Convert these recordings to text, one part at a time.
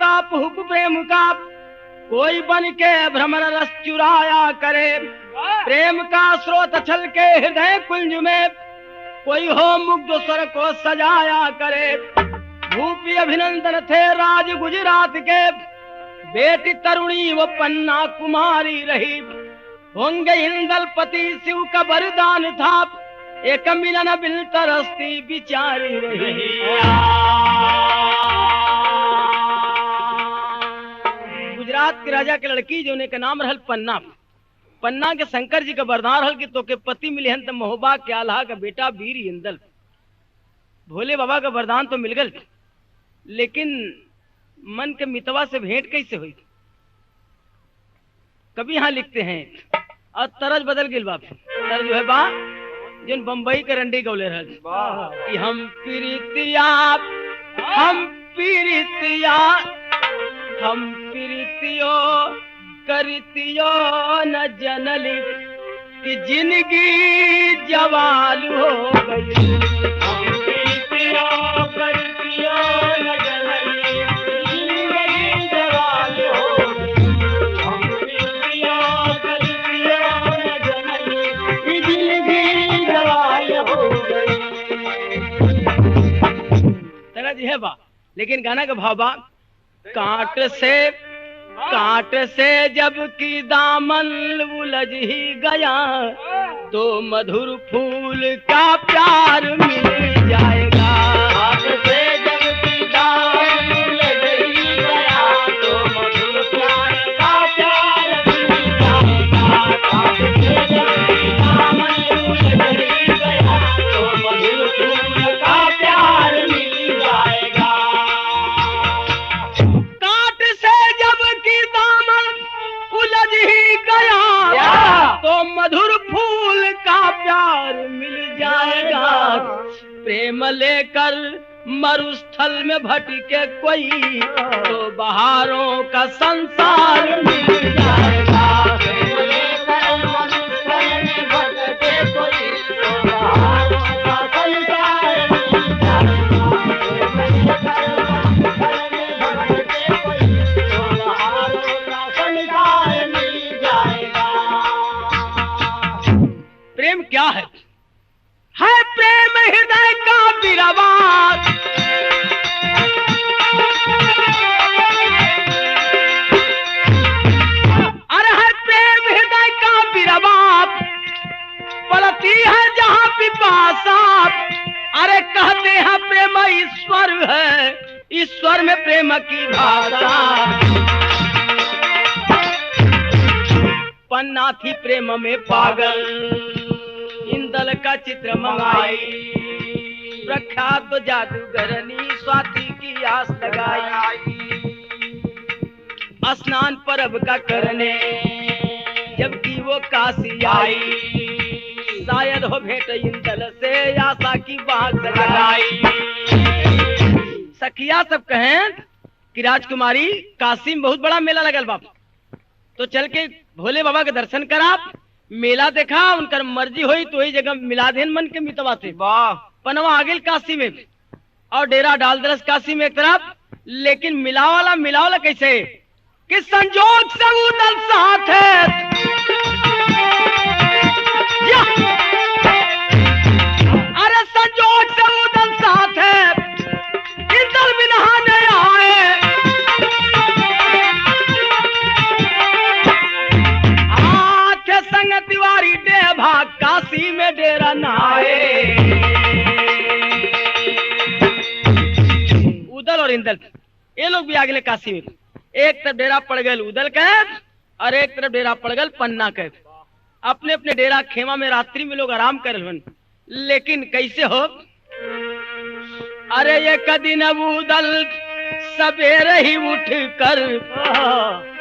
का पुहुक प्रेम का, कोई बन के भ्रमर रस चुराया करे। प्रेम का स्रोत छल के हृदय कुंज में, कोई हो मुग्ध स्वर को सजाया करे। भूपी अभिनंदन थे राज गुजरात के, बेटी तरुणी वो पन्ना कुमारी रही। होंगे इंदलपति शिव का वरदान था, एक मिलन बिल तरसती बिचारी रही। गुजरात के राजा के लड़की जो ने का नाम रहल पन्ना। पन्ना के शंकर जी का वरदान रहल कि तो के पति मिले हन त महोबा के आल्हा का बेटा वीर इंदल। भोले बाबा का वरदान तो मिल गल, लेकिन मन के मितवा से भेंट कैसे हुई? कभी यहाँ लिखते हैं और तरज बदल गई बाप। तरज जो है बा जिन बम्बई के रंडी गौले रहल कि हम प्रीतिया हम प्रीतियो करतियो न जनली कि जिंदगी जवाल हो गई। हम प्रीतियो करतियो न जनली जिंदगी जवाल हो गई। हम प्रीतियो करतियो न जनली कि जिंदगी जवाल हो गई। तरह जी है बा, लेकिन गाना का भाव बा कांट से जब की दामन उलझ ही गया, तो मधुर फूल का प्यार मिल जाएगा। कांट से जब की दामन उलझ ही गया, तो मधुर प्यार का प्यार मिल जाएगा। कांट से जब की दामन उलझ ही गया, तो मधुर फूल का प्यार मिल जाएगा। उलझ ही गया तो मधुर फूल का प्यार मिल जाएगा। प्रेम लेकर मरुस्थल में भटके कोई, तो बहारों का संसार मिल जाएगा। प्रेम लेकर मरुस्थल में भटके कोई, तो बहारों का संसार मिल जाएगा। प्रेम लेकर मरुस्थल में भटके कोई, तो बहारों का संसार मिल जाएगा। प्रेम क्या है? प्रेम हृदय का बिरबाद। अरे है प्रेम हृदय का बिरबाद, पलती है जहां पिपासा। अरे कहते हैं प्रेम ईश्वर है, ईश्वर में प्रेम की भाषा। पन्ना थी प्रेम में पागल, इंदल का चित्र मंगाई। प्रख्यात जादूगरनी स्वाति की आस लगाई। स्नान पर्व का करने जबकि वो काशी आई, शायद हो भेंट इंदल से आशा की बात लगाई। सखिया सब कहें कि राजकुमारी काशी में बहुत बड़ा मेला लगल बाप, तो चल के भोले बाबा के दर्शन करा। मेला देखा, उनकर मर्जी हुई तो वही जगह मिला देन मन के मितवा से। वाह, पनवा आगिल काशी में और डेरा डाल दरस काशी में एक तरफ। लेकिन मिलावाला कैसे कि संजोग से उदल साथ है। अरे संजोग से उदल साथ है, इंदल भी नहाने आए। संग तिवारी डेभा काशी में डेरा नहाए। उदल और इंदल ये लोग भी आ गए काशी में। एक तरफ डेरा पड़ गए उदल का और एक तरफ डेरा पड़ गए पन्ना का। अपने अपने डेरा खेमा में रात्रि में लोग आराम कर रहे। लेकिन कैसे हो? अरे एक दिन उदल सवेरे ही उठ कर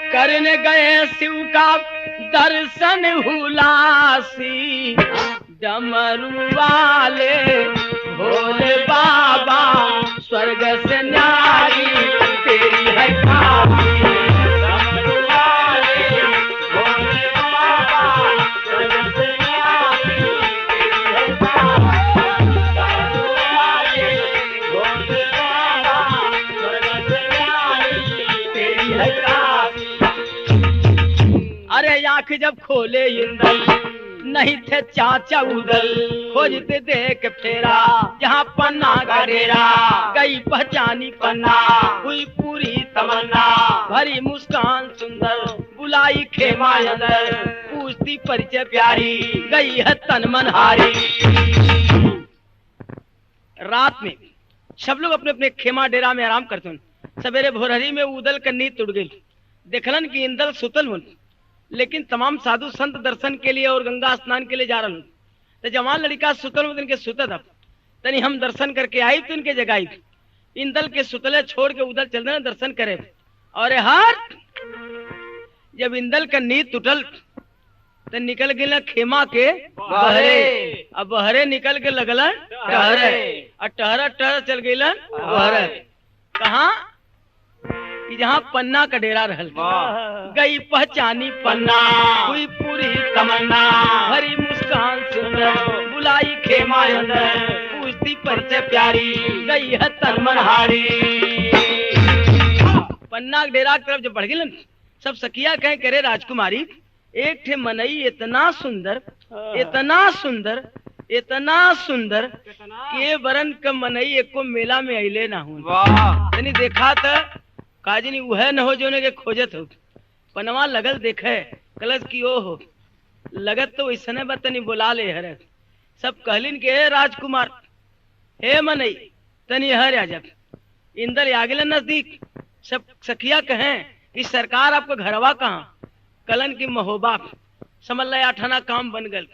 करने गए शिव का दर्शन हुलासी। डमरू वाले भोले बाबा स्वर्ग से न्यारी तेरी है काफी। डमरू वाले भोले बाबा स्वर्ग से न्यारी तेरी है काफी। डमरू वाले भोले बाबा स्वर्ग से न्यारी है काशी। अरे आंख जब खोले इंदल नहीं थे चाचा उदल, खोजते देख फेरा जहाँ पन्ना का डेरा। गई पहचानी पन्ना हुई पूरी तमन्ना, भरी मुस्कान सुंदर बुलाई खेमा अंदर। पूछती परिचय प्यारी गई है तन मन हारी। रात में सब लोग अपने अपने खेमा डेरा में आराम करते हैं। सवेरे भोरहरी में उदल का नींद टूट गई। देखलन कि इंदल सुतल हुन, लेकिन तमाम साधु संत दर्शन के लिए और गंगा स्नान के लिए जा रहा हूँ। तो जवान लड़का सुतल में के सुतत अब तनी हम दर्शन करके आई तो इनके जगाई। इंदल के सुतले छोड़ के उदल चल रहे दर्शन करे। और हर जब इंदल का नींद टूटल तो निकल गए खेमा के बहरे। अब बहरे निकल के लगल टहरे, और टहरा टहरा चल गई बहरे। कहाँ कि जहाँ पन्ना का डेरा रहल। गई पहचानी पन्ना हुई पूरी तमन्ना, भरी मुस्कान सुंदर बुलाई खेमा अंदर। पूछती परिचय प्यारी गई है तन मन हारी। पन्ना के डेरा की तरफ जब बढ़ गए सब सखिया कहे करे राजकुमारी एक ठे मनई इतना सुंदर इतना सुंदर इतना सुंदर के वरन क मनई एको मेला में अइले ना हूं। तनी देखा था काजनी वह न हो जो ने के खोजत हो। पनवा लगल देखे कलश की ओ हो लगत तो इसने बतनी बुला ले हर। सब कहलिन के हे राजकुमार हे मनई तनी हर आजब। इंदल आगे नजदीक सब सखिया कहें कि सरकार आपका घरवा कहाँ। कलन की महोबा समझ ला आठाना काम बन गल।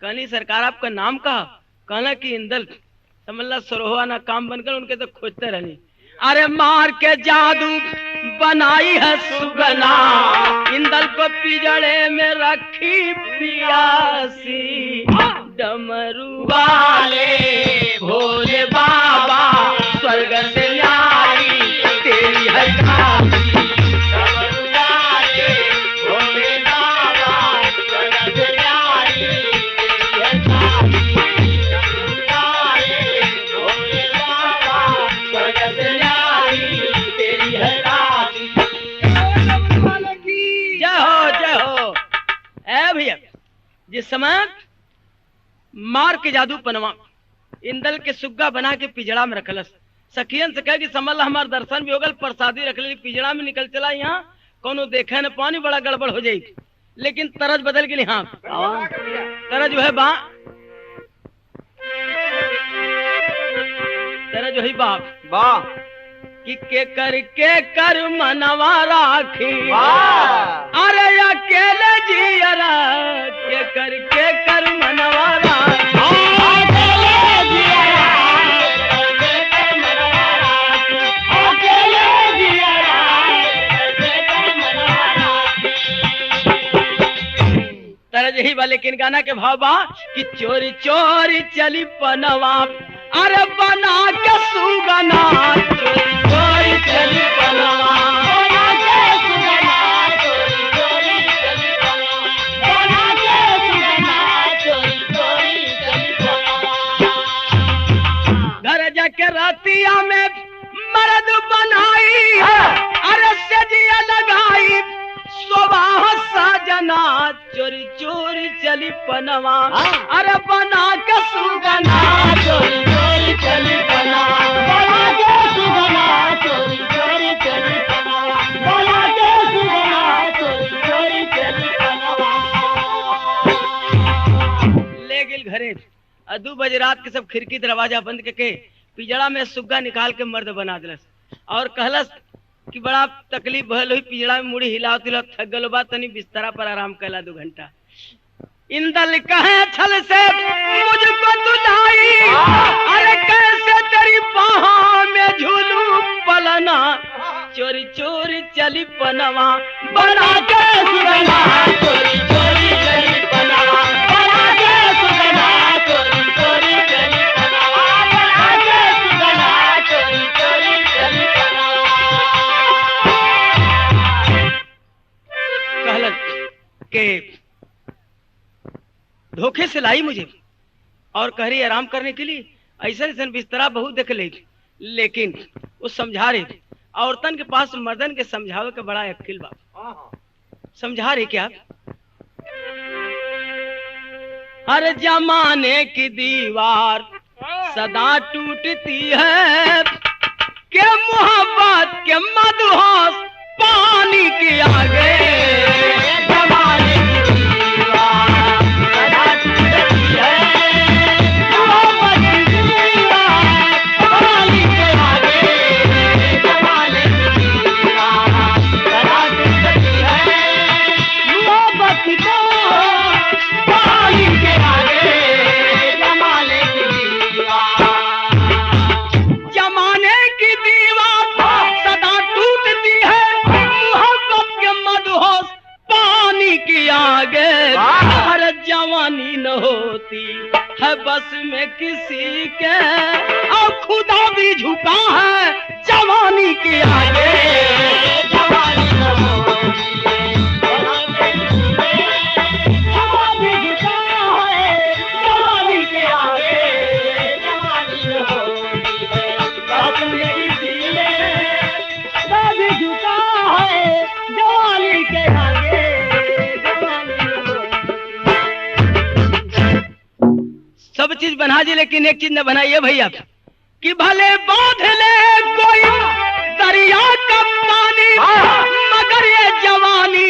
कहनी सरकार आपका नाम कहा। कहना कि इंदल समझ ला सरोहा ना काम बन गल। उनके तो खोजते रहनी। अरे मार के जादू बनाई है सुगना, इंदल को पिजड़े में रखी पियासी। डमरू वाले भोले बाबा स्वर्ग से लाई तेरी है काशी। डमरू वाले भोले बाबा स्वर्ग से लाई तेरी है काशी। डमरू वाले भोले बाबा स्वर्ग से जिस समय मार के जादू पनवा इंदल के सुग्गा बना के पिजड़ा में रखलस। सखियन से कह कि समझ ला हमार दर्शन भी हो गल, प्रसादी रख ली पिजड़ा में निकल चला। यहाँ कोनो देखे न पानी बड़ा गड़बड़ हो जाई। लेकिन तरज बदल गई। हाँ तरज जो है बा तरज जो है बा कि के कर मनवा राखी। अरे अकेले जियरा के कर मनवा राखी। तरज ही वाले किन गाना के भाव बा कि चोरी चोरी चली पनवा अरे बना के सुगना। चोरी चोरी चली पनवा बना के सुगना। चोरी चोरी चली पनवा बना के सुगना। चोरी चोरी चली पनवा। घर जाके रातिया में मर्द बनाई अरे सजिया लगाई सुबह सजना। चोरी चोरी चली पनवा अरे बना के सुगना। चोरी चोरी चली पनवा बना के सुगना। चोरी चोरी चली पनवा बना के सुगना। चोरी चोरी चली पनवा। ले गेल घरे 2 बजे रात के सब खिड़की दरवाजा बंद करके पिजड़ा में सुग्गा निकाल के मर्द बना दिलस। और कहलस कि बड़ा तकलीफ भल हुई। पिजड़ा में मुड़ी हिलाव तिलक थक गलो बा तनी बिस्तरा पर आराम कैला 2 घंटा। इंदल कहे छल से मुझको तुलाई अरे कैसे तेरी बाहों में झूलू पलना। चोरी चोरी चली पनवा बना के सुगना। चोरी चोरी चली पनवा बना के सुगना। चोरी चोरी चली पनवा बना के सुगना। चोरी चोरी चली पनवा। कहलन के धोखे से लाई मुझे और कह रही आराम करने के लिए। ऐसा ऐसा बिस्तरा बहुत देख ले, लेकिन वो समझा रहे औरतन के पास मर्दन के समझावे के बड़ा अक्ल बा। समझा रहे क्या? हर जमाने की दीवार सदा टूटती है के मोहब्बत के मदहोश पानी के आगे। जमाने की दीवार सदा टूटती है, मोहब्बत की दीवार पानी के आगे। जमाने की दीवार सदा टूटती है, मोहब्बत की पानी के आगे। जमाने की दीवार, जमाने की दीवार सदा टूटती है, मोहब्बत के मदहोश पानी के आगे। हर जवानी न होती है बस में किसी के, और खुदा भी झुका है जवानी के आगे। जवानी न होती है, खुदा भी झुका है जवानी के आगे। जवानी न होती है बस में किसी के, खुदा भी झुका है जवानी के आगे। जवानी न होती। सब चीज बना दी लेकिन एक चीज न बनाइए भैया कि भले बांध ले कोई दरिया का पानी, मगर ये जवानी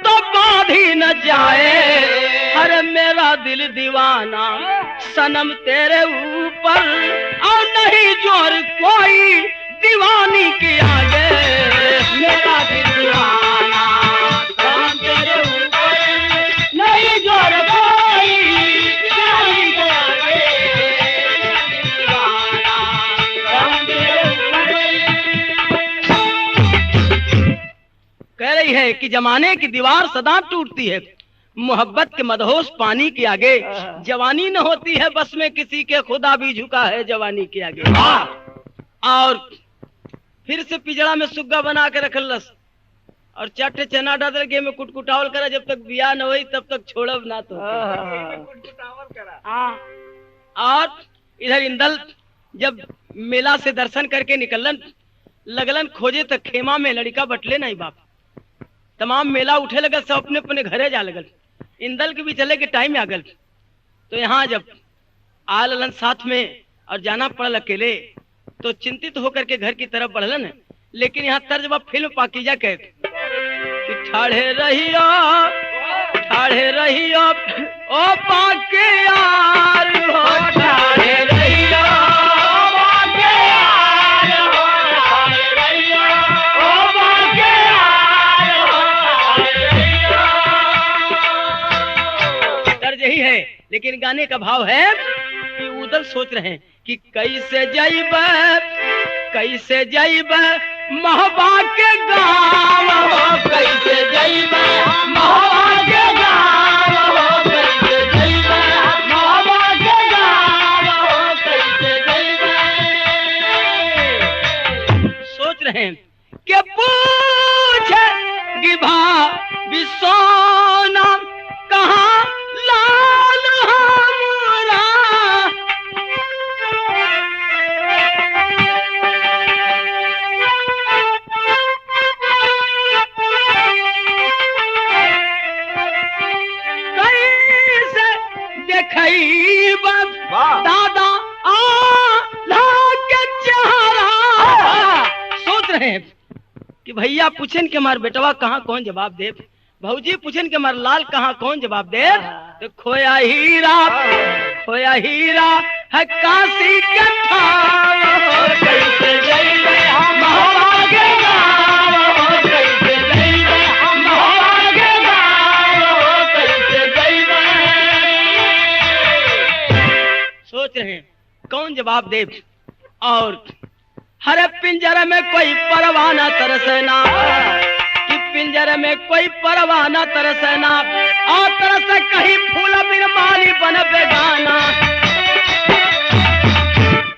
तो बांध ही न जाए। अरे मेरा दिल दीवाना सनम तेरे ऊपर, और नहीं जोर कोई दीवानी के आगे। मेरा दिल दीवाना सनम तेरे ऊपर, नहीं जोर कोई दीवानी के आगे। दीवाना सनम तेरे ऊपर। कह रही है कि जमाने की दीवार सदा टूटती है, मोहब्बत के मदहोश पानी के आगे। जवानी न होती है बस में किसी के, खुदा भी झुका है जवानी के आगे। और फिर से पिजड़ा में सुग्गा बना के रखलस और चट चना डाल के में कुटकुटावल करा, जब तक बिया न होई तब तक छोड़ब ना तो। और इधर इंदल जब मेला से दर्शन करके निकलन लगलन खोजे तक खेमा में लड़का बटले नहीं बाप। तमाम मेला उठे लगल, सब अपने अपने घरे जा लगल। इंदल के भी चले के टाइम आ गल। तो यहाँ जब आ ललन साथ में और जाना पड़ल अकेले, तो चिंतित होकर के घर की तरफ बढ़लन। लेकिन यहाँ तर्जबा फिल्म पाकीजा के कि ठाढ़े रहियो ओ पाके यार हो, ठाढ़े रहियो ओ पाके यार हो, ठाढ़े रहियो ओ पाके यार हो, ठाढ़े रहियो। तर्ज यही है, लेकिन गाने का भाव है कि उधर सोच रहे हैं कि कैसे जाइब महबा के गाँव हो, कैसे जाइब महबा के गाँव हो, कैसे जाइब महबा के गाँव हो, कैसे जाइब। सोच रहे हैं कि पूछे गिभा बिसोना कहाँ लाल हमरा। दादा के चेहरा। सोच रहे हैं कि भैया पूछन के मार बेटवा कहाँ कौन जवाब दे, भौजी पूछन के मार लाल कहाँ कौन जवाब दे। तो खोया हीरा है काशी के ठाव, कैसे जइबे महबा के गाँव, कैसे जइबे महबा के गाँव, कैसे जइबे। सोच रहे हैं कौन जवाब दे। और हर पिंजरे में कोई परवाना तरसना, कि पिंजरे में कोई परवाना तरसना, और तरस कहीं फूल बिन माली बन बेगाना,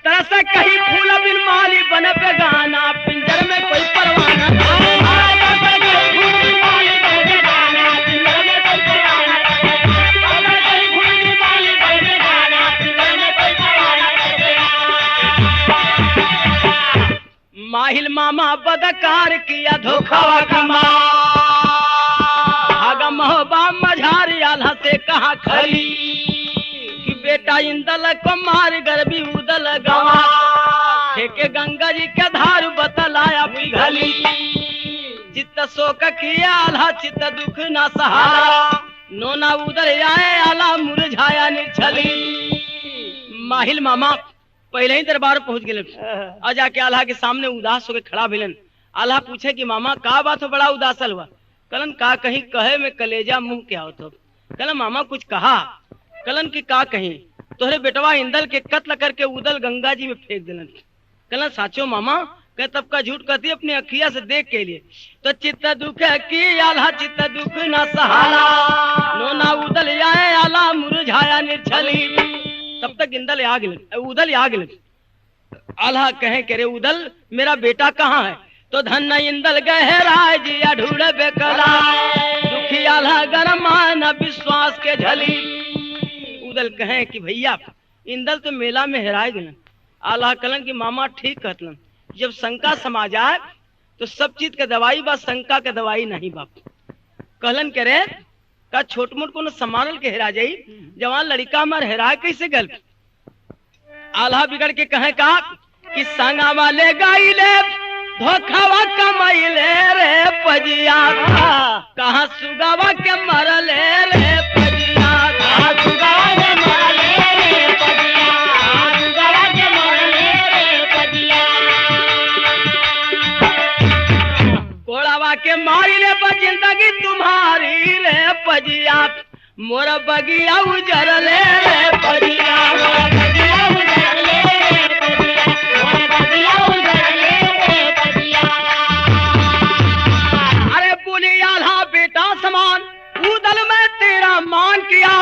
तरस कहीं फूल बिन माली बन बेगाना। पिंजरे में कोई परवाना, माहिल मामा बदकार किया धोखावा कमा भागा महोबा मझारी आल्हा से कहा खली कि बेटा इंदल को मार गरबी उदल गवा फेंके गंगा जी के धार बतलाया पिघली चित्त शोक किया आल्हा चित्त दुख न सहारा नोना उदर आए आला मुरझाया निर्छली माहिल मामा पहले ही दरबार पहुंच गए और जाके आल्हा के सामने उदास होकर खड़ा भेलन। आल्हा पूछे कि मामा का बात हो बड़ा उदासल हुआ? कलन का कहीं कहे में कलेजा मुंह क्या हो तो कलन मामा कुछ कहा? कलन की का कहीं तोहरे बेटवा इंदल के कत्ल करके उदल गंगा जी में फेंक दिलन। कलन साचो मामा कह तब का झूठ कहती अपनी अखिया से देख के लिए तो चित्त दुख की आल्हा चित्त दुख न सहाला नोना उदल आए आला मुरझाया निर्छली तब तक इंदल आ गए उदल आ गए। आल्हा कहे करे उदल मेरा बेटा कहाँ है? तो धन इंदल गहराय जिया ढूंढ बेकला दुखी आल्हा गरमा न विश्वास के झली। उदल कहे कि भैया इंदल तो मेला में हेराय गए। आल्हा कलन की मामा ठीक कहतलन जब शंका समा जाए तो सब चीज के दवाई बा शंका के दवाई नहीं बाप। कहलन करे का छोट मोट को समानल के हेरा जाई जवान लड़का हमार हेरा कैसे गल? आल्हा बिगड़ के कहे का कि संगा वाले गाइले धोखावा कमाइले रे पजिया कहाँ सुगावा के मरले रे पजिया कहाँ सुगावा के मरले रे पजिया कहाँ सुगावा के मरले रे पजिया कोड़ावा के मारिले पर जिंदगी तुम्हारी रे पजिया मोर बगिया उजरले रे पजिया मोर बगिया उजरले रे पजिया मोर बगिया उजरले रे पजिया। अरे बोली आल्हा बेटा समान उदल में तेरा मान किया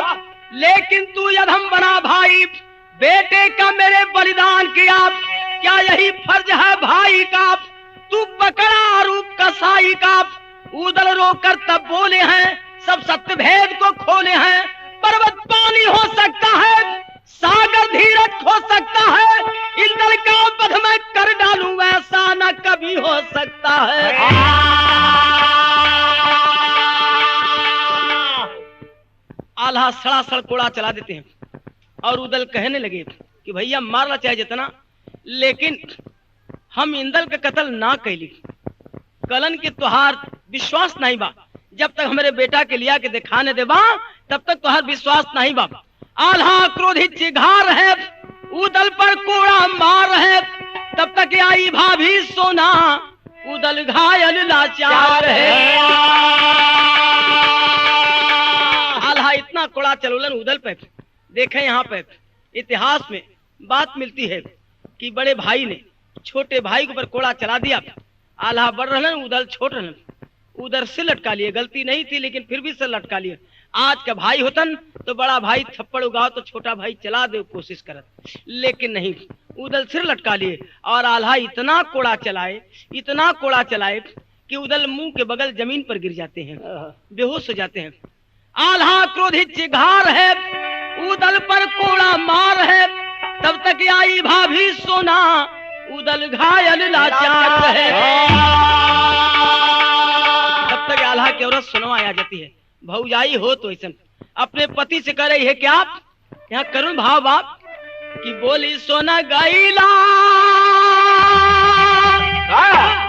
लेकिन तू यधम बना भाई बेटे का मेरे बलिदान किया क्या यही फर्ज है भाई का? तू पकड़ा रूप कसाई का उदल रोकर तब बोले हैं सब सत्य भेद को खोले हैं पर्वत पानी हो सकता है सागर धीरज हो सकता है इंदल का वध मैं कर डालूं ऐसा न कभी हो सकता है। आल्हा सड़ासड़ कोड़ा चला देते हैं और उदल कहने लगे कि भैया मारना चाहे जितना लेकिन हम इंदल का कत्ल ना कैली। कलन की तुहार विश्वास नहीं बा जब तक हमारे बेटा के लिया के दिखाने देबा तब तक तुहार विश्वास नहीं बा। आल्हा क्रोधित चिघार है उदल पर कोड़ा मार है तब तक आई भाभी सोना उदल घायल लाचार है। आल्हा इतना कोड़ा चलोलन उदल पे देखें यहाँ पे इतिहास में बात मिलती है कि बड़े भाई ने छोटे भाई के ऊपर कोड़ा चला दिया। आल्हा बढ़ रहे उदल छोट रहे उधर से लटका लिए गलती नहीं थी लेकिन फिर भी से लटका लिए। आज का भाई होतन तो बड़ा भाई थप्पड़ उगाओ तो छोटा भाई चला दे कोशिश करत लेकिन नहीं उदल सिर लटका लिए और आल्हा इतना कोड़ा चलाए कि उदल मुंह के बगल जमीन पर गिर जाते हैं बेहोश हो जाते हैं। आल्हा क्रोधित चिघार है उदल पर कोड़ा मार है तब तक आई भाभी सोना उदल घायल लाचार है। तब तक आल्हा की औरत सुनवा आ जाती है भौजाई हो तो ऐसा अपने पति से कह रही है क्या यहाँ करुण भाव बाप कि बोली सोना गईला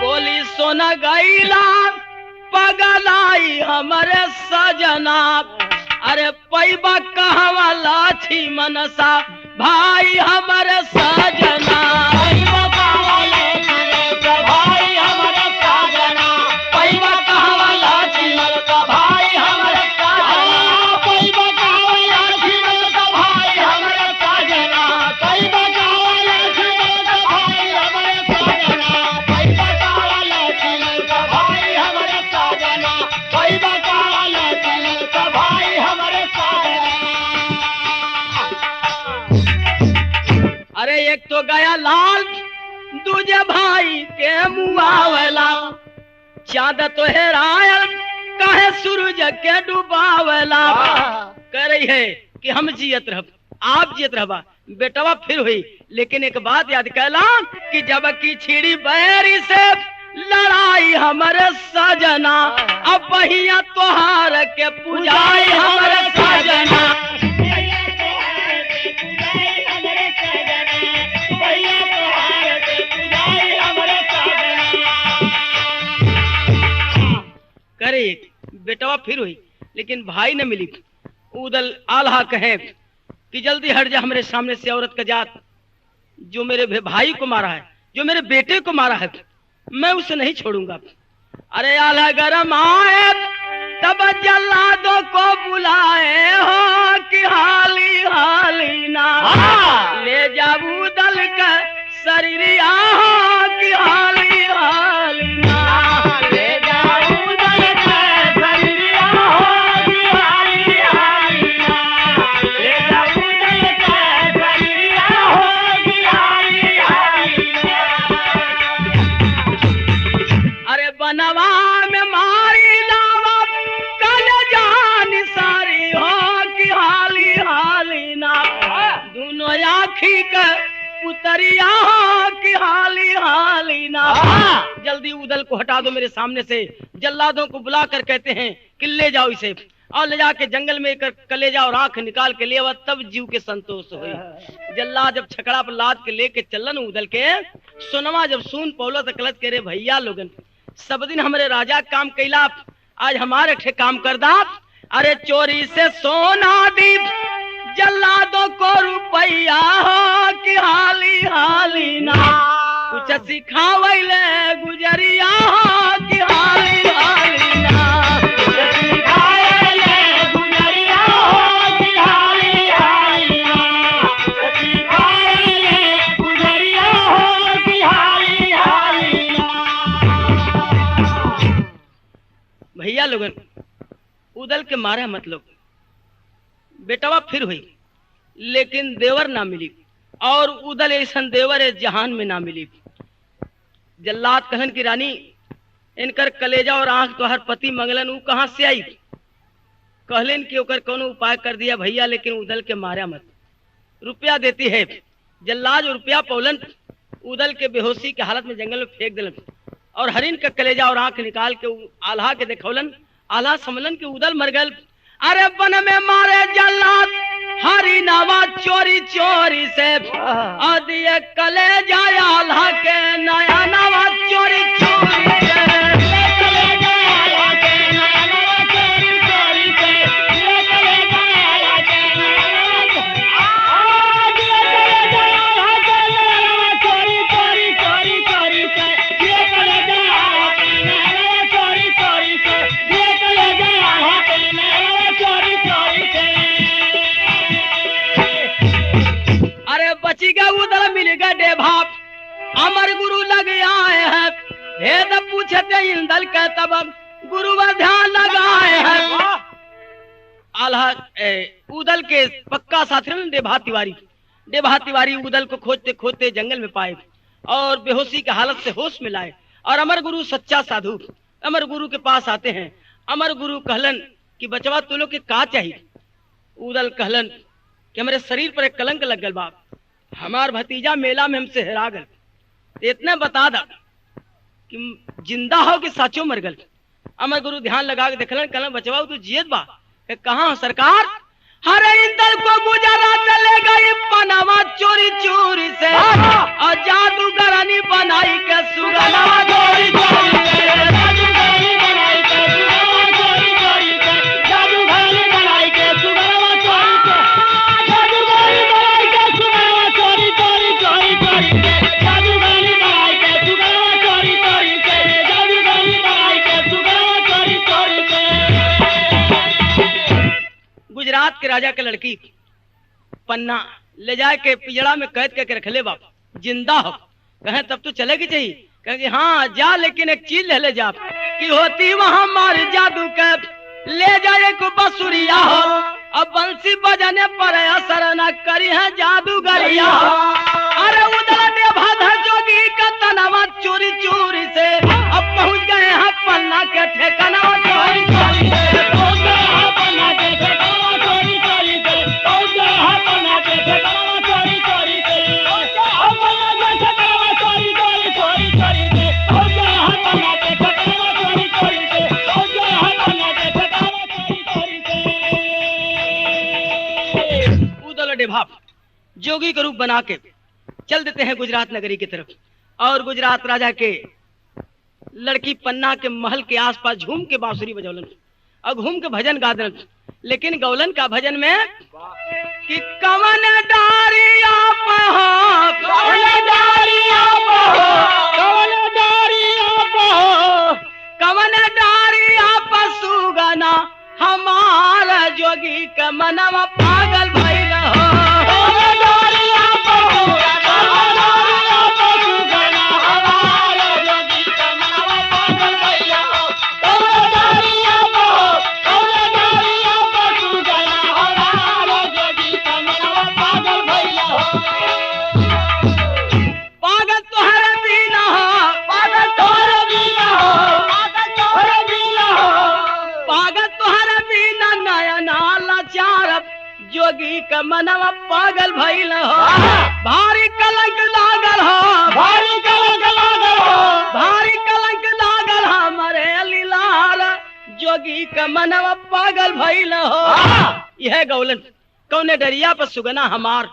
बोली सोना गईला पगलाई हमारे सजना अरे पैबा कहवा लाछी मनसा भाई हमारे सजना भाई हमारे सजना पैबा कहवा लाछी मनसा भाई हमारे सजना पैबा कहवा लाछी मनसा भाई हमारे सजना पैबा कहवा लाछी मनसा भाई हमारे सजना पैबा कहवा लाछी मनसा भाई हमारे सजना पैबा कहवा लाछी मनसा भाई हमारे अरे एक तो गया लाल दूजे भाई के मुआवला चांद तो हेरायल कहे सूरज के डुबावला कह रही है कि हम जियत रह आप जियत रहबा बेटवा फिर हुई लेकिन एक बात याद कैला कि जब की छिड़ी बैरी से लड़ाई हमरे सजना, अब बहिया तोहार के पुजाई हमरे सजना। करे बेटवा फिर हुई, लेकिन भाई न मिली। उदल आल्हा कहे कि जल्दी हट जा हमरे सामने से औरत का जात, जो मेरे भाई को मारा है, जो मेरे बेटे को मारा है, मैं उसे नहीं छोड़ूंगा। अरे आल्हा गरम आए तब जल्लादों को बुलाए हो कि हाली हाली ना ले जाबू दल का शरीरिया हो कि हाली हाली ना ले जाबू दल का शरीरिया हो कि हाली हाली ना ले जाबू दल का शरीरिया हो कि हाली हाली ना। अरे बनवा में मारी लावा कल जान सारी हो कि हाली हाली ना दोनों आखी का पुतरिया हो कि हाली हाली ना। जल्दी उदल को हटा दो मेरे सामने से। जल्लादों को बुलाकर कहते हैं कि ले जाओ इसे और ले जाके जंगल में कलेजा और आंख निकाल के ले आवा, तब जीव के संतोष हुई। जल्लाद जब छकड़ा पर लाद के लेके चलन उदल के सोनवा जब सुन पौलो तो कलत के रे भैया लोगन सब दिन हमारे राजा काम कैला, आज हमारे ठे काम कर दा। अरे चोरी से सोना दी जल्लादों को रुपया हो कि हाली हाली ना कुछ सिखावैले गुजरिया हो कि हाली हाली ना कुछ सिखावैले गुजरिया हो कि हाली हाली ना कुछ सिखावैले गुजरिया हो कि हाली हाली ना। भैया लोगन उदल के मारे मतलब बेटवा फिर हुई, लेकिन देवर ना मिली और उदल ऐसा देवर है जहान में ना मिली। जल्लाद कहन की रानी इनकर कलेजा और आंख तो हर पति मंगलन ऊ कहां से आई, कहलन कि ओकर कोनो उपाय कर दिया भैया, लेकिन उदल के मारा मत। रुपया देती है। जल्लाद रुपया पौलन उदल के बेहोशी के हालत में जंगल में फेंक दिलन और हरिन का कलेजा और आंख निकाल के आल्हा के देखौलन। आल्हा समझलन कि उदल मर गल। अरे बन में मारे जल्लाद हरी नवा चोरी चोरी से दिए कले जाया आल्हा के नया नवा चोरी चोरी से उदल मिल गए डेभाप अमर गुरु लग आए हैं भेद पूछते इंदल के तब गुरु ध्यान लगाए हैं। आल्हा उदल के पक्का साथी डेभा तिवारी उदल को खोजते खोजते जंगल में पाए और बेहोशी की हालत से होश में लाए और अमर गुरु सच्चा साधु अमर गुरु के पास आते हैं। अमर गुरु कहलन कि बचवा तू लोग के का चाहिए। उदल कहलन कि हमारे शरीर पर एक कलंक लग गल बाप, हमार भतीजा मेला में हमसे हेरा गल, इतना बता दा कि जिंदा हो कि साचो मर गल। अमर गुरु ध्यान लगा के देखलन कहलन बचवा तू जियत बा। कहां सरकार? हरे इंदल को गुजरात ले गई पनामा चोरी चोरी से और जादूगरनी बनाई के सुगनवा चोरी चोरी से जादूगरनी बनाई के सुगनवा चोरी चोरी से जादूगरनी बनाई के सुगनवा चोरी से जादूगरनी बनाई के सुगनवा चोरी चोरी चोरी चोरी से जादूगरनी बनाई के सुगनवा चोरी चोरी से जादूगरनी बनाई के सुगनवा चोरी चोरी से। गुजरात के राजा के लड़की पन्ना ले जाए के पिजड़ा में कैद करके रख ले बाप, जिंदा हो। कहे तब तो चलेगी चाहिए, कहेंगे हाँ जा, लेकिन एक चीज ले जा कि होती वहां मार जादू के ले जाए को बसुरिया हो, अब बंसी बजने पर असर न करी है जादूगरिया हो। अरे उधर देभा जोगी का तनवा चोरी चोरी से अब पहुंच गए हैं पन्ना के ठिकाना चोरी चोरी से पहुंच गए हैं पन्ना के ठिकाना चोरी चोरी से पहुंच गए हैं पन्ना के ठिकाना चोरी चोरी से पहुंच गए हैं पन्ना के ठिकाना चोरी चोरी चोरी चोरी से पहुंच गए हैं जोगी का रूप बना के चल देते हैं गुजरात नगरी की तरफ। और गुजरात राजा के लड़की पन्ना के महल के आसपास झूम के बांसुरी बजौलन और घूम के भजन गादन। लेकिन गौलन का भजन में कि कवन डारिया पहो, कवन डारिया पहो, कवन डारिया पहो, कवन डारिया पशु गना हमारा जोगी का मनवा पागल भइल हो। कवन डारिया पहो, कवन डारिया पशु गना हमारा जोगी का मनवा पागल भइल हो। कवन डारिया पहो, कवन डारिया पशु गना हमारा जोगी का मनवा पागल भइल हो। पागल तोहरे बिना हो, पागल तोहरे बिना हो, पागल तोहरे बिना हो, पागल तोहरे बिना नयना लाचार जोगी का मनवा पागल भइल हो। भारी कलंक लागल हो, भारी कलंक लागल हो, भारी कलंक लागल हमारे लीलार जोगी का मनवा पागल भइल हो। यह गौलन कौने डरिया पर सुगना हमार,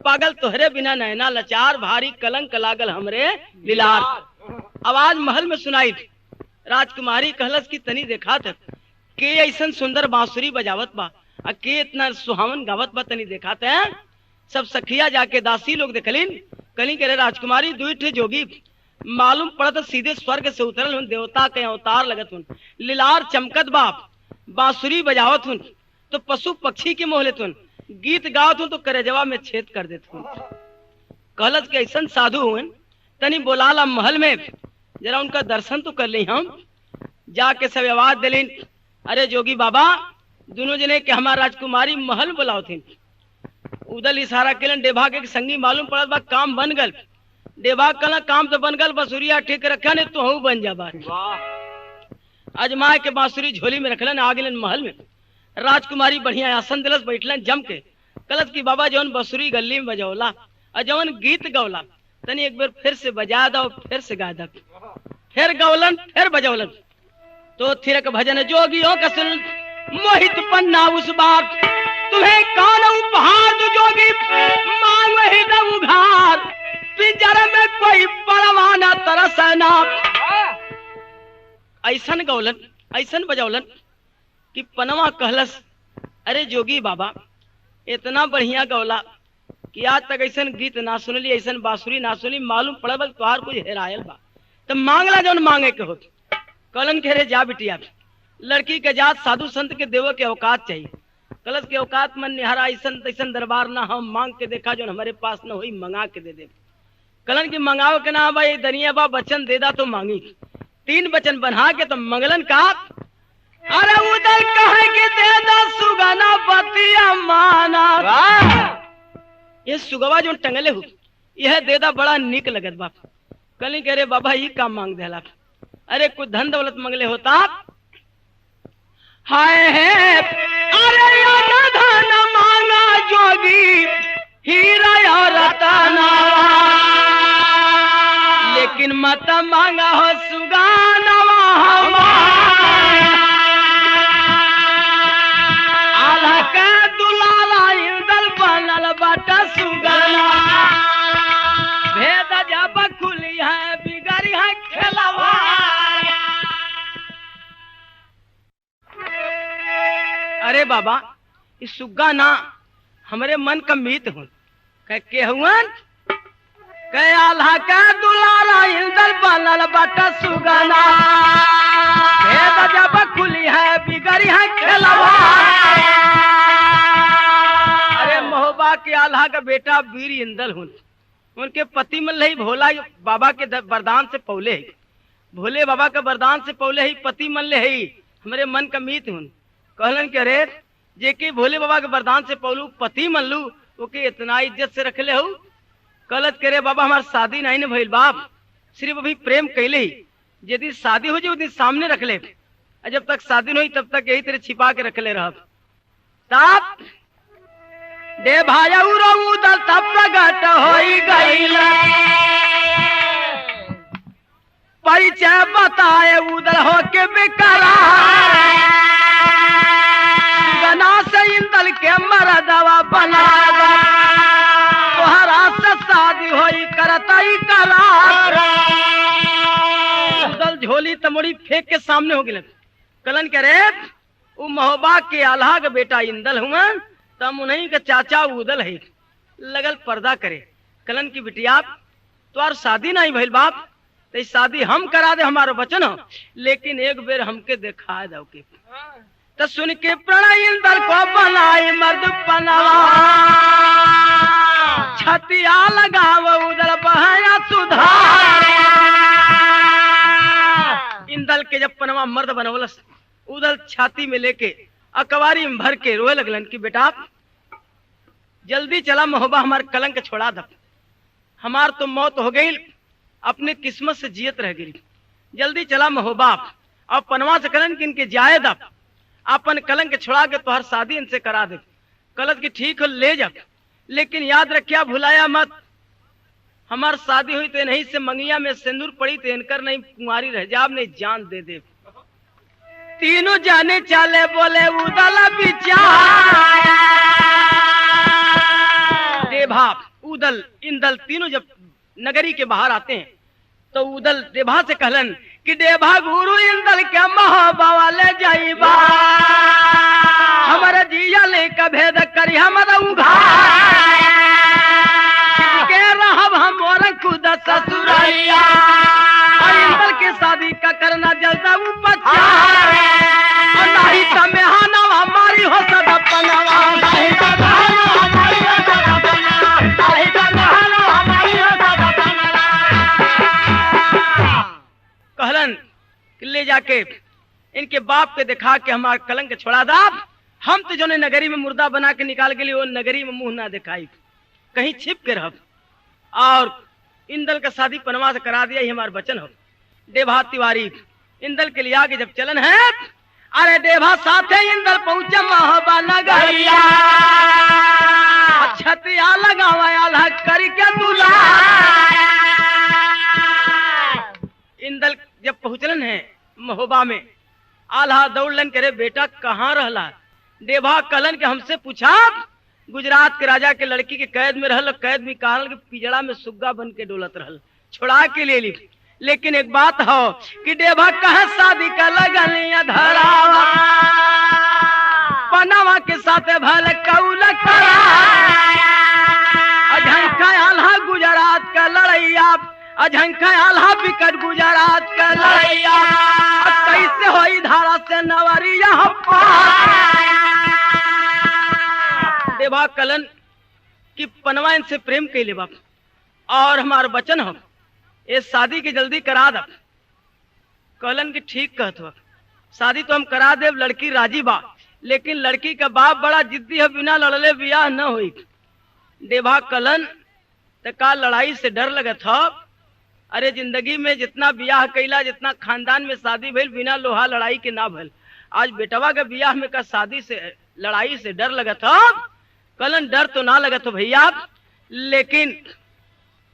पागल तोहरे बिना नैना लाचार, भारी कलंक लागल हमरे लीलार। आवाज महल में सुनाई। राजकुमारी कहलस की तनी देखा था के ऐसन सुंदर बांसुरी बजावत बा, के इतना सुहावन गावत बा, तनी देखा था। सब सखिया जाके दासी लोग देखलिन, कली करे राजकुमारी दुई ठे जोगी मालूम पड़त सीधे स्वर्ग से उतरल हुन, देवता के अवतार लगत हुन, लीलार चमकत बा, बांसुरी बजावत हुन तो पशु पक्षी के मोह लेत हुन, गीत गावत हुन तो करेजवा में छेद कर देत हुन। कहलत के ऐसन साधु हुन, तनी बोलाला महल में जरा उनका दर्शन तो कर ली। हम जाके सब आवाज दिलिन, अरे जोगी बाबा दोनों जने के हमार राजकुमारी महल बुलाओ थी। उदल इशारा केलन, डेभा के संगी मालूम पड़त बा काम बन गल। डेभा कला काम तो बन गल, बसुरिया ठीक रखा ने तो बन जा बात। अजमाए के बांसुरी झोली में रखलन, आ गेलन महल में। राजकुमारी बढ़िया आसन दिलस, बैठलन जम के। कलत की बाबा जौन बसुरी गली में बजौला और जौन गीत गौला तनी एक बार फिर से बजा दो, फिर से गा दो। फिर गौलन, फिर बजौलन तो थिरक भजन जोगियों का सुन मोहित पन्ना उस बात, तुम्हें कौन उपहार दो जोगी मांग वही न उघार, पिंजर में कोई परवाना तरसना। ऐसन गौलन, ऐसन बजौलन कि पनवा कहलस, अरे जोगी बाबा इतना बढ़िया गौला कि आज तक ऐसन गीत ना सुनली, ऐसन बांसुरी ना सुनली, मालूम पड़ल तुहार कुछ हेरायल बा, तो मांगला जौन मांगे के होत। कलन के रे जा बिटिया, लड़की के जात साधु संत के देवो के औकात चाहिए। कलश के औकात मन निहारा, ऐसन तैसन दरबार ना हम मांग के देखा जो हमारे पास न हुई मंगा के दे दे। कलन की मंगाओ के ना भाई दनिया बा बचन दे दा तो मांगी, 3 वचन बना के तो मंगलन का, अरे उदल कहे के दे दा सुगना बतिया माना। ये सुगवा जो टंगले हो यह दे दा बड़ा निक लगत बाप। कली कह रे बाबा ये काम मांग देला, अरे कुछ धन दौलत मंगले होता। हाय है अरे यार धन मांगा जोगी हीरा और रतना, लेकिन मत मांगा हो सुगानवा हमारा। आला का दुलाला इंदल बनल बाटा सुगाना, भेद जब खुली है बिगड़ी है खेलवा। अरे बाबा इस सुग्गा ना हमारे मन का मीत हूँ के हुआ कह आल्हा का दुलारा इंदल बनल बाटा सुगाना, भेद जब खुली है बिगड़ी है खेलवा। अरे मोहबा के आल्हा का बेटा वीर इंदल हूँ, उनके पति मन ही भोला बाबा के वरदान से पौले ही, भोले बाबा का वरदान से पौले ही पति मन ले ही हमारे मन का मीत हूँ। कहलन के रे जे के भोले बाबा के वरदान से पौलू पति मन लू ओके इतना इज्जत से रख ले हो। कहलत करे बाबा हमार शादी नहीं न भइल बाप, सिर्फ अभी प्रेम कैले ही, यदि शादी हो जाए उस सामने रख ले, जब तक शादी नहीं तब तक यही तेरे छिपा के रख ले रह। तब दे भाया उदल तब प्रगट होई गईल, परिचय बताए उदल होके बेकरार, गना से इंदल के मरदवा बनावा। मोड़ी फेंक के सामने हो गए। कलन कह रहे वो महोबा के आल्हा का बेटा इंदल हुआ, तम उन्हीं का चाचा उदल है। लगल पर्दा करे। कलन की बिटिया तो शादी नहीं भइल बाप, तो शादी हम करा दे, हमारा वचन हो, लेकिन एक बेर हमके देखा दो के। तो सुन के प्रणय इंदल को बनाई मर्द पनवा, छतिया लगाव उदल बहाया सुधार। इंदल के जब पनवा मर्द बनवलस, उदल छाती में लेके अकवारी में भर के रोए लगलन कि बेटा जल्दी चला महोबा, हमार कलंक छोड़ा दब, हमार तो मौत हो गई, अपने किस्मत से जियत रह गई, जल्दी चला महोबा। अब पनवा से कलन कि इनके जाए दब, अपन कलंक छोड़ा के तोहर शादी इनसे करा दे। कलत की ठीक हो ले जा, लेकिन याद रखिया भुलाया मत, हमार शादी हुई तो नहीं से मंगिया में सिंदूर पड़ी तो इनकर नहीं कुंवारी रह जाब, नहीं जान दे दे। तीनों जाने चाले बोले उदल बिचाया, देभा उदल इंदल तीनों जब नगरी के बाहर आते हैं तो उदल देभा से कहलन कि देभा गुरु इंदल के महोबा वाले जाइबा, हमारे जिया ले का भेद करी हमारा उघार के रहब हम और खुद ससुरैया, और इंदल के शादी का करना जल्दा उपचा, और नहीं तमे हाना हमारी हो सदा पनवा, नहीं तमे हाना हमारी हो सदा पनवा, नहीं तमे हाना हमारी हो सदा पनवा। कहलन कि ले जाके इनके बाप के दिखा के हमार कलंक छोड़ा दाब, हम तो जो ने नगरी में मुर्दा बना के निकाल के लिए वो नगरी में मुंह ना दिखाई, कहीं छिप के रह, और इंदल का शादी पनवा से करा दिया, ही हमार वचन हो। देभा तिवारी इंदल के लिए आगे जब चलन है, अरे देभा साथे इंदल पहुंचे महोबा नगरिया, छतिया लगावा करके बुला। इंदल जब पहुंचलन है महोबा में, आल्हा दौड़लन करे बेटा कहाँ रहला। देभा कलन के हमसे पूछा गुजरात के राजा के लड़की के कैद में रहल, कैद में कहल के पिजड़ा में सुग्गा बन के डोलत रहल, छुड़ा के ले ली। लेकिन एक बात हो कि देभा कह शादी का लगन धरावा, पनवा के साथ भल कौल करा, अझंखा आल्हा गुजरात का लड़ैया, अझंखा आल्हा बिकट गुजरात का लड़ैया, कैसे होई धारा से नवरिया देभा कलन कि पनवा इनसे प्रेम कैले बाप, और हमार वचन हो ये शादी की जल्दी करा दब। कलन की ठीक कहत हो, शादी तो हम करा दे, लड़की राजी बा, लेकिन लड़की का बाप बड़ा जिद्दी है, बिना लड़ले ब्याह न हुई। देभा कलन तो का लड़ाई से डर लगत हो, अरे जिंदगी में जितना ब्याह कैला, जितना खानदान में शादी भइल, बिना लोहा लड़ाई के ना भइल, आज बेटवा के ब्याह में का शादी से लड़ाई से डर लगत हो। कलन डर तो ना लगत हो भैया, लेकिन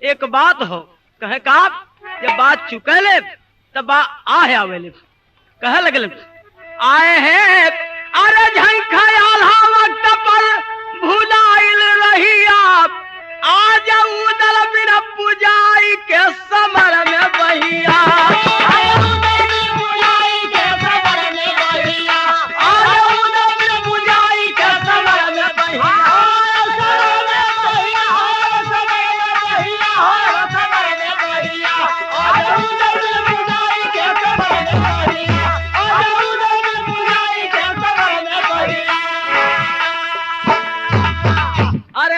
एक बात हो कहे का जब बात चुकले तब आवेले कह लगल आए हैं, अरे झंखा आल्हा वक्त पर भुलाइल रही आप, आज उदल बिन पुजाई के समर में बहिया,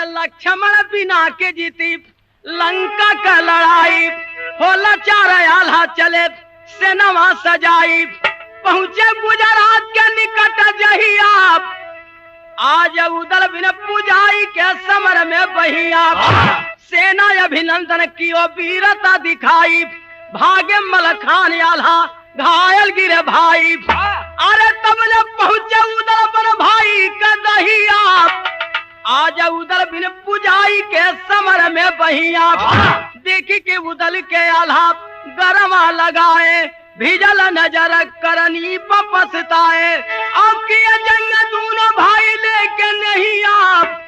लक्ष्मण बिना के जीती लंका का लड़ाई, होला चार आल्हा चले सेनवा सजाई, पहुंचे गुजरात के निकट जहिया, आज उदल बिन पुजाई के समर में बहिया, सेना अभिनंदन की वीरता दिखाई, भागे मलखान आल्हा घायल गिरे भाई, अरे तब जब पहुंचे उदल बन भाई का दहिया, आज उदल बिन पुजाई के समर में बहिया, देखी कि उदल के आल्हा गरमा लगाए, भिजल नजर करनी पछताए, अब किए जंग दोनों भाई लेके नहीं आप,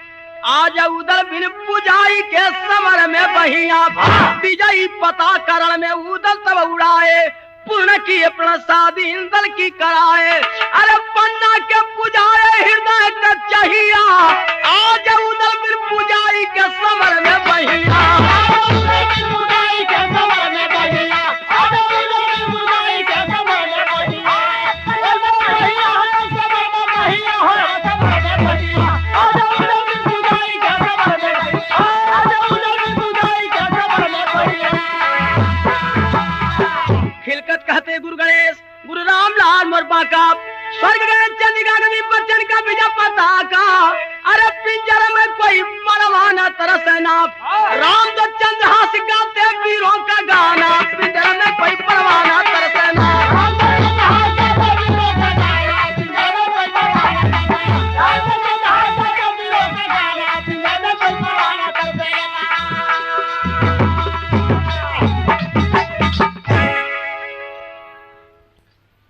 आज उदल बिन पुजाई के समर में बहिया, विजयी पता करण में उदल तब उड़ाए, पूर्ण की अपना शादी दल की कराए। अरे पन्ना के पुजाए हृदय का चाहिया, आज उदल फिर पुजारी के समर में बहिया। खिलकत कहते गुरु गणेश, गुरु रामलाल मोरबा का स्वर्ग गए चंदिका नदी बच्चन का विजय पताका। अरे पिंजर में कोई परवाना तरसना, राम तो चंद्रहास गाते वीरों का गाना, पिंजर में कोई परवाना तरसना।